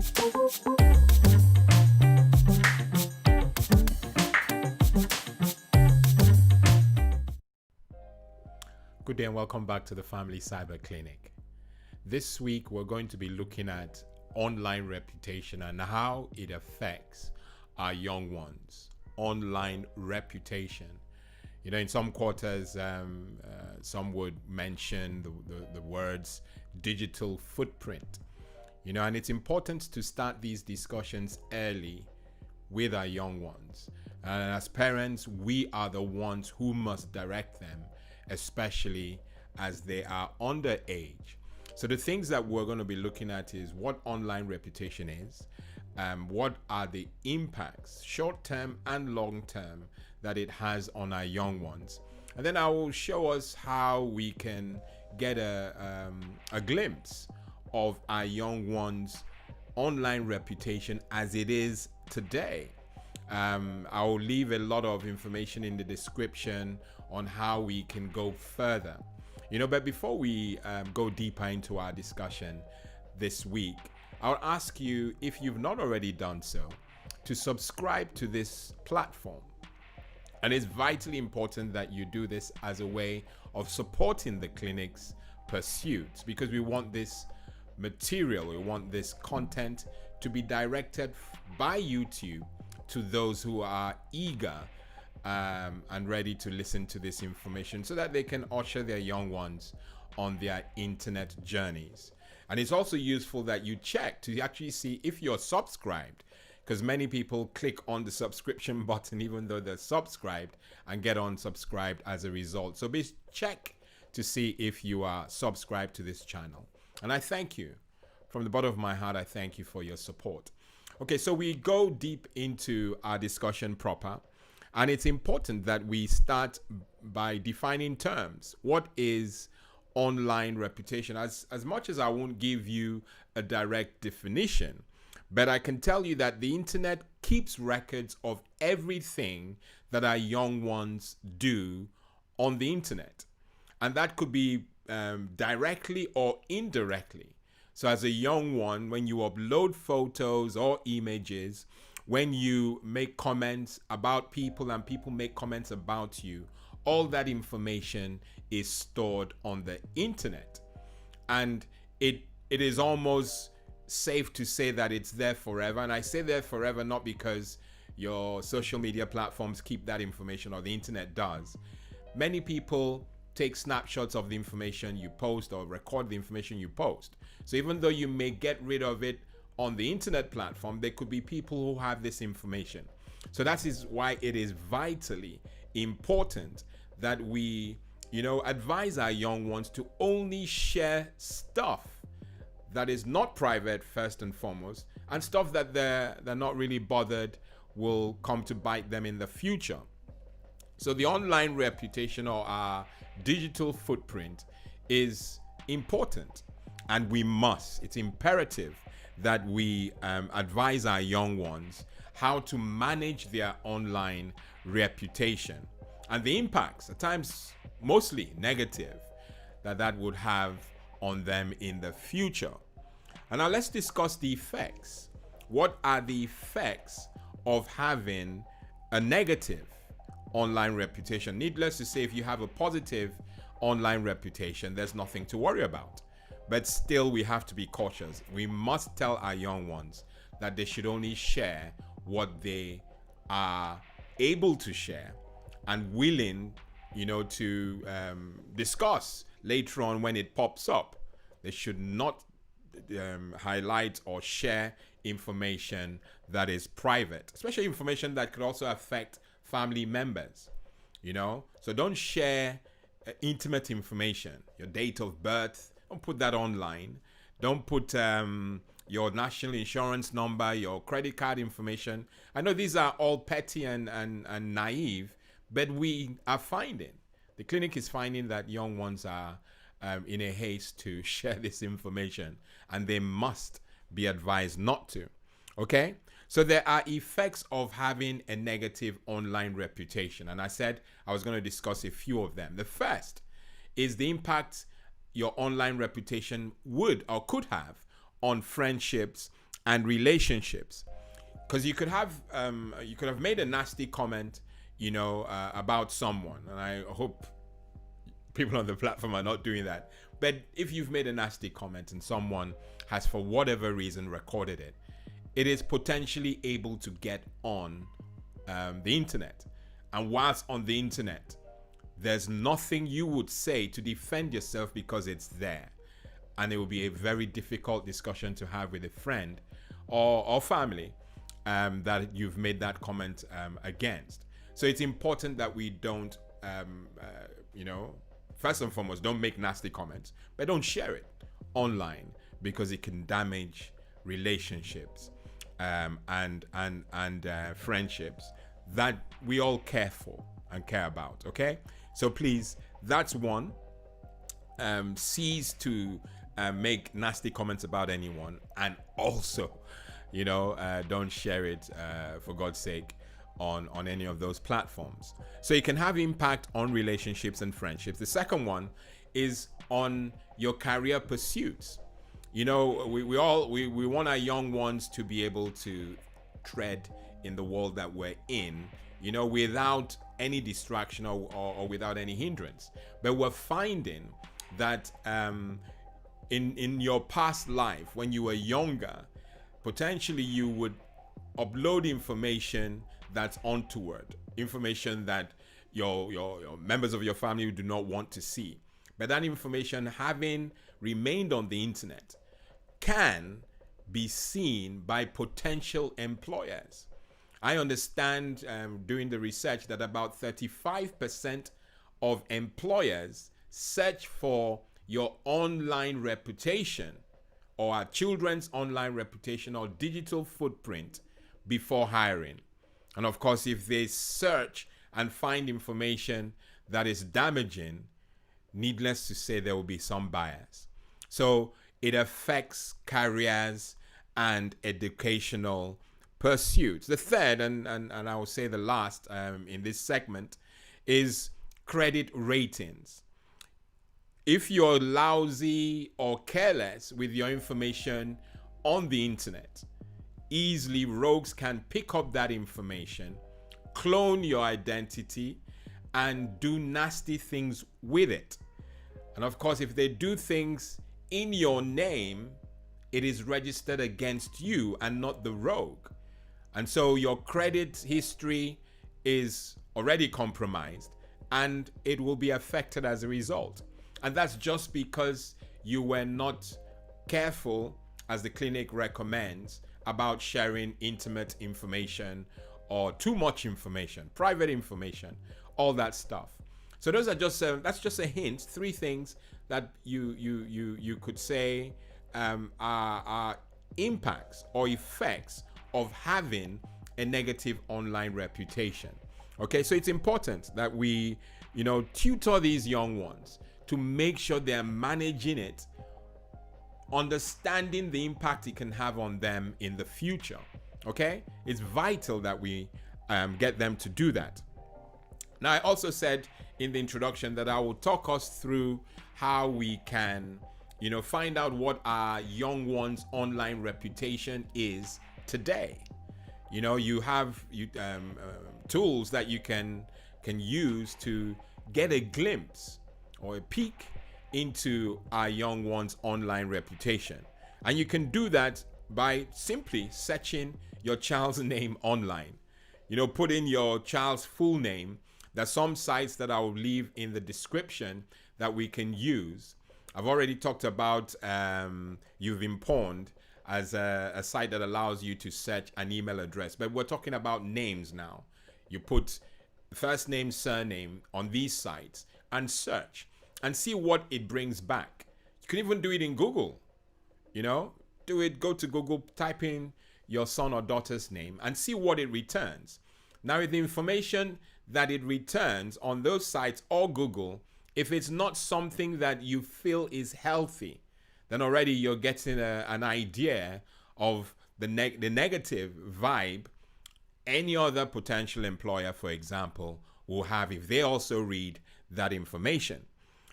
Good day and welcome back to the Family Cyber Clinic. This week we're going to be looking at online reputation and how it affects our young ones. Online reputation. You know, in some quarters, some would mention the words digital footprint. You know, and it's important to start these discussions early with our young ones. And as parents, we are the ones who must direct them, especially as they are underage. So the things that we're going to be looking at is what online reputation is, what are the impacts, short-term and long-term, that it has on our young ones. And then I will show us how we can get a glimpse of our young ones' online reputation as it is today. I will leave a lot of information in the description on how we can go further. You know, but before we go deeper into our discussion this week, I'll ask you, if you've not already done so, to subscribe to this platform. And it's vitally important that you do this as a way of supporting the clinic's pursuits, because we want this material, we want this content to be directed by YouTube to those who are eager and ready to listen to this information so that they can usher their young ones on their internet journeys. And it's also useful that you check to actually see if you're subscribed, because many people click on the subscription button even though they're subscribed and get unsubscribed as a result. So please check to see if you are subscribed to this channel. And I thank you. From the bottom of my heart, I thank you for your support. Okay, so we go deep into our discussion proper. And it's important that we start by defining terms. What is online reputation? As much as I won't give you a direct definition, but I can tell you that the internet keeps records of everything that our young ones do on the internet. And that could be directly or indirectly. So as a young one, when you upload photos or images, when you make comments about people and people make comments about you, all that information is stored on the internet. And it is almost safe to say that it's there forever. And I say there forever not because your social media platforms keep that information or the internet does. Many people take snapshots of the information you post or record the information you post. So even though you may get rid of it on the internet platform, there could be people who have this information. So that is why it is vitally important that we, advise our young ones to only share stuff that is not private first and foremost, and stuff that they're not really bothered will come to bite them in the future. So the online reputation or our digital footprint is important, and it's imperative that we advise our young ones how to manage their online reputation and the impacts, at times mostly negative, that would have on them in the future. And now let's discuss the effects. What are the effects of having a negative online reputation? Needless to say, if you have a positive online reputation, there's nothing to worry about. But still, we have to be cautious. We must tell our young ones that they should only share what they are able to share and willing, to discuss later on when it pops up. They should not highlight or share information that is private, especially information that could also affect family members. So don't share intimate information, your date of birth. Don't put that online. Don't put your national insurance number, your credit card information. I know these are all petty and naive, but we are finding, the clinic is finding that young ones are in a haste to share this information, and they must be advised not to. Okay? So there are effects of having a negative online reputation, and I said I was going to discuss a few of them. The first is the impact your online reputation would or could have on friendships and relationships. Because you could have made a nasty comment, about someone, and I hope people on the platform are not doing that. But if you've made a nasty comment and someone has, for whatever reason, recorded it, it is potentially able to get on the internet. And whilst on the internet, there's nothing you would say to defend yourself because it's there. And it will be a very difficult discussion to have with a friend or family that you've made that comment against. So it's important that we don't, first and foremost, don't make nasty comments, but don't share it online because it can damage relationships and friendships that we all care for and care about. Okay, so please, that's one. Cease to make nasty comments about anyone, and also, don't share it for God's sake on any of those platforms. So it can have impact on relationships and friendships. The second one is on your career pursuits. We want our young ones to be able to tread in the world that we're in, without any distraction or without any hindrance. But we're finding that in your past life, when you were younger, potentially you would upload information that's untoward, information that your members of your family do not want to see. But that information, having remained on the internet, can be seen by potential employers. I understand doing the research that about 35% of employers search for your online reputation or our children's online reputation or digital footprint before hiring. And of course, if they search and find information that is damaging, needless to say, there will be some bias. So it affects careers and educational pursuits. The third, and I will say the last in this segment, is credit ratings. If you're lousy or careless with your information on the internet, easily rogues can pick up that information, clone your identity, and do nasty things with it. And of course, if they do things in your name, it is registered against you and not the rogue. And so your credit history is already compromised and it will be affected as a result. And that's just because you were not careful, as the clinic recommends, about sharing intimate information or too much information, private information, all that stuff. So those are just that's just a hint. 3 things that you could say are impacts or effects of having a negative online reputation. Okay, so it's important that we, tutor these young ones to make sure they're managing it, understanding the impact it can have on them in the future. Okay, it's vital that we get them to do that. Now, I also said in the introduction that I will talk us through how we can, find out what our young ones' online reputation is today. You have tools that you can use to get a glimpse or a peek into our young ones' online reputation. And you can do that by simply searching your child's name online. Put in your child's full name. There's some sites that I will leave in the description that we can use. I've already talked about You've Been Pawned as a site that allows you to search an email address. But we're talking about names now. You put first name, surname on these sites and search and see what it brings back. You can even do it in Google. Go to Google, type in your son or daughter's name and see what it returns. Now, with the information that it returns on those sites or Google, if it's not something that you feel is healthy, then already you're getting an idea of the negative vibe any other potential employer, for example, will have if they also read that information.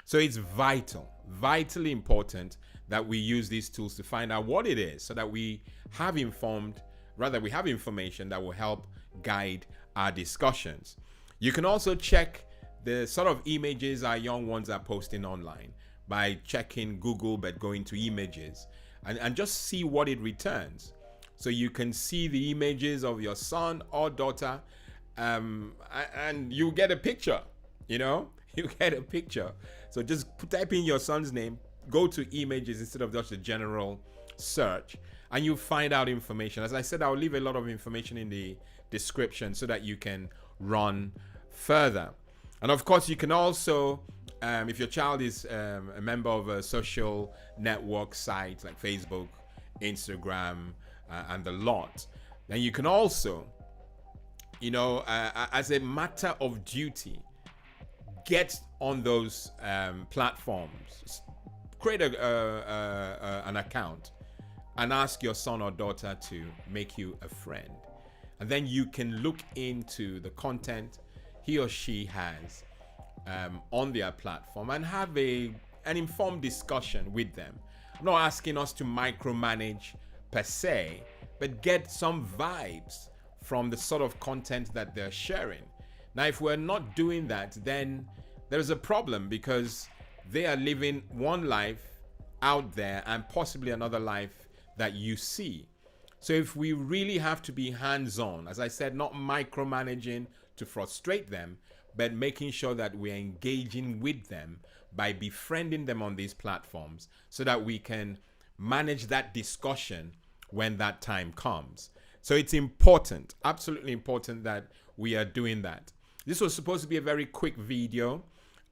So it's vitally important that we use these tools to find out what it is, so that we have information that will help guide our discussions. You can also check the sort of images our young ones are posting online by checking Google, but going to images and just see what it returns. So you can see the images of your son or daughter, and you get a picture, you get a picture. So just type in your son's name, go to images instead of just a general search, and you find out information. As I said, I'll leave a lot of information in the description so that you can run further. And of course, you can also, if your child is a member of a social network site like Facebook, Instagram, and the lot, then you can also, as a matter of duty, get on those platforms, create an account, and ask your son or daughter to make you a friend. And then you can look into the content he or she has on their platform and have an informed discussion with them. I'm not asking us to micromanage per se, but get some vibes from the sort of content that they're sharing. Now, if we're not doing that, then there's a problem, because they are living one life out there and possibly another life that you see. So if we really have to be hands-on, as I said, not micromanaging to frustrate them, but making sure that we're engaging with them by befriending them on these platforms so that we can manage that discussion when that time comes. So it's important, absolutely important, that we are doing that. This was supposed to be a very quick video.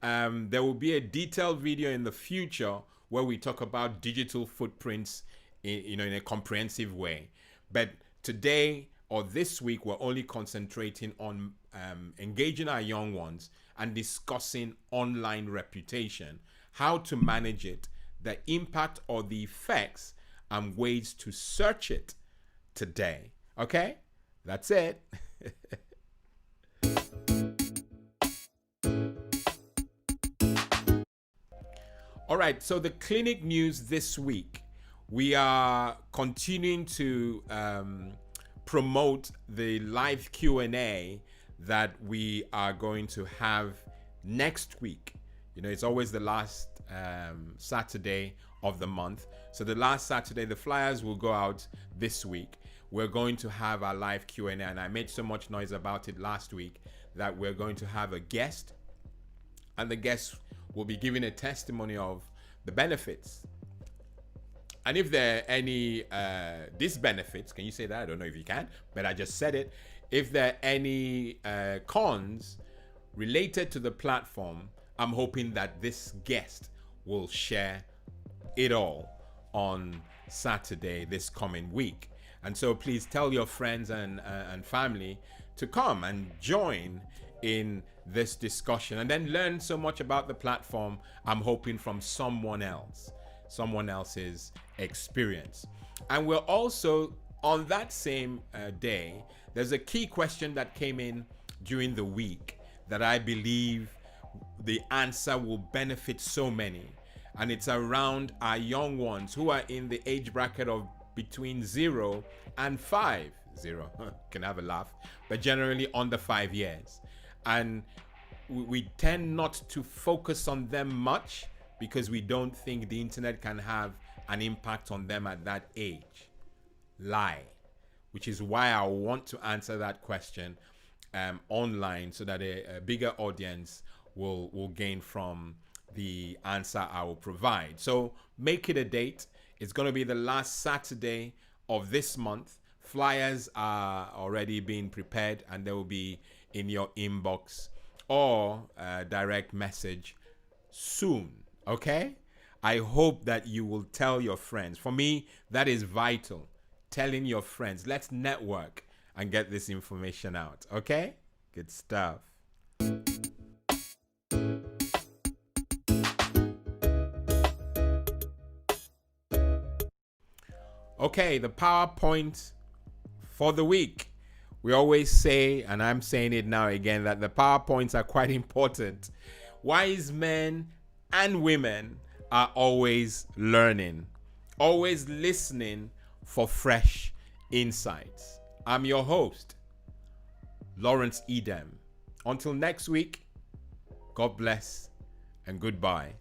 There will be a detailed video in the future where we talk about digital footprints in a comprehensive way. But today or this week, we're only concentrating on engaging our young ones and discussing online reputation, how to manage it, the impact or the effects, and ways to search it today. Okay? That's it. All right, so the clinic news this week, we are continuing to promote the live Q&A that we are going to have next week. It's always the last Saturday of the month. So the last Saturday, the flyers will go out this week. We're going to have our live Q&A, and I made so much noise about it last week that we're going to have a guest, and the guest will be giving a testimony of the benefits. And if there are any disbenefits, can you say that? I don't know if you can, but I just said it. If there are any cons related to the platform, I'm hoping that this guest will share it all on Saturday this coming week. And so please tell your friends and family to come and join in this discussion and then learn so much about the platform, I'm hoping, from someone else's experience. And we're also, on that same day, there's a key question that came in during the week that I believe the answer will benefit so many. And it's around our young ones who are in the age bracket of between 0 and 5. 0, can have a laugh, but generally under 5 years. And we tend not to focus on them much because we don't think the internet can have an impact on them at that age. Lie. Which is why I want to answer that question online so that a bigger audience will gain from the answer I will provide. So make it a date. It's going to be the last Saturday of this month. Flyers are already being prepared and they will be in your inbox or direct message soon. Okay? I hope that you will tell your friends. For me, that is vital. Telling your friends. Let's network and get this information out. Okay? Good stuff. Okay, the PowerPoint for the week. We always say, and I'm saying it now again, that the PowerPoints are quite important. Wise men and women are always learning, always listening for fresh insights. I'm your host, Lawrence Edem. Until next week, God bless and goodbye.